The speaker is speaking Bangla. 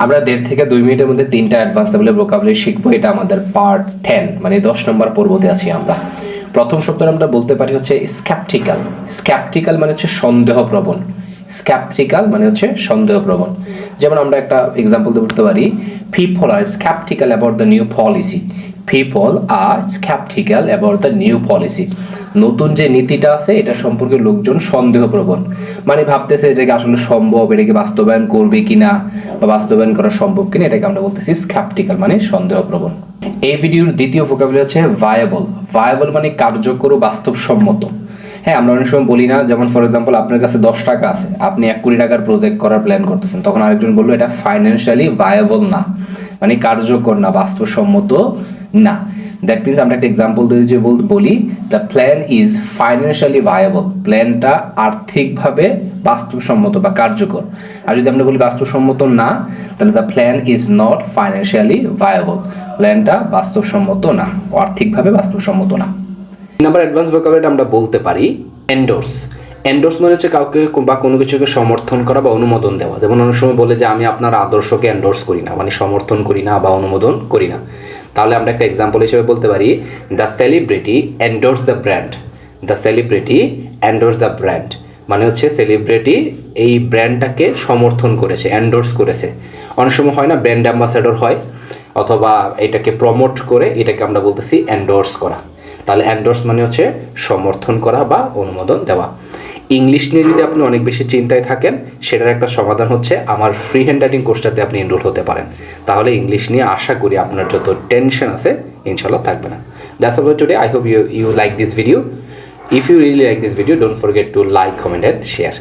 আমরা 1.5 থেকে 2 মিনিটের মধ্যে 3টা অ্যাডভান্স লেভেলের ভোকাবুলারি শিখবো। এটা আমাদের পার্ট 10 মানে 10 নম্বর পর্বতে আছি আমরা। প্রথম শব্দটা আমরা বলতে পারি হচ্ছে স্ক্যাপটিক্যাল। স্ক্যাপটিক্যাল মানে হচ্ছে সন্দেহপ্রবণ। স্ক্যাপটিক্যাল মানে হচ্ছে সন্দেহপ্রবণ। যেমন আমরা একটা এক্সাম্পল দিয়ে বলতে পারি, people are sceptical about the new policy. People are sceptical about the new policy. নতুন যে নীতিটা আছে এটা সম্পর্কে লোকজন সন্দেহপ্রবণ, মানে ভাবতেছে এটাকে আসলে সম্ভব, এটাকে বাস্তবায়ন করবে কিনা বা বাস্তবায়ন করা সম্ভব কিনা, এটাকে আমরা বলতেছি স্ক্যাপটিক্যাল মানে সন্দেহপ্রবণ। এই ভিডিওর দ্বিতীয় ভোকাবুলারি হচ্ছে ভায়াবল। ভায়াবল মানে কার্যকর ও বাস্তবসম্মত। হ্যাঁ, আমরা অনেক সময় বলি না, যেমন ফর এক্সাম্পল আপনার কাছে 10 টাকা আছে, আপনি 1 কোটি টাকার প্রজেক্ট করার প্ল্যান করতেছেন, তখন আরেকজন বললো এটা ফাইন্যান্সিয়ালি ভায়াবল না, মানে কার্যকর না, বাস্তবসম্মত না। দ্যাট মিনস আমরা একটা এক্সাম্পল দিয়ে যে বলি the plan is financially viable, প্ল্যানটা আর্থিকভাবে বাস্তবসম্মত বা কার্যকর। আর যদি আমরা বলি বাস্তবসম্মত না, তাহলে the plan is not financially viable, প্ল্যানটা বাস্তবসম্মত না, আর্থিকভাবে বাস্তবসম্মত না। নাম্বার অ্যাডভান্স ভোকাবুলারি আমরা বলতে পারি এন্ডোর্স। এন্ডোর্স মানে হচ্ছে কাউকে বা কোনো কিছুকে সমর্থন করা বা অনুমোদন দেওয়া। যেমন অনেক সময় বলে যে আমি আপনার আদর্শকে এন্ডোর্স করি না, মানে সমর্থন করি না বা অনুমোদন করি না। তাহলে আমরা একটা এক্সাম্পল হিসেবে বলতে পারি the celebrity endorse the brand. The celebrity endorse the brand মানে হচ্ছে সেলিব্রিটি এই ব্র্যান্ডটাকে সমর্থন করেছে, এন্ডোর্স করেছে। অনেক সময় হয় না, ব্র্যান্ড অ্যাম্বাসেডর হয় অথবা এটাকে প্রমোট করে, এটাকে আমরা বলতেছি এন্ডোর্স করা। তাহলে এন্ডোর্স মানে হচ্ছে সমর্থন করা বা অনুমোদন দেওয়া। ইংলিশ নিয়ে যদি আপনি অনেক বেশি চিন্তায় থাকেন, সেটার একটা সমাধান হচ্ছে আমার ফ্রি হ্যান্ড রাইটিং কোর্সটাতে আপনি এনরোল হতে পারেন। তাহলে ইংলিশ নিয়ে আশা করি আপনার যত টেনশন আছে ইনশাল্লাহ থাকবে না। That's all for today. I hope you like this video. If you really like this video, don't forget to like, comment and share.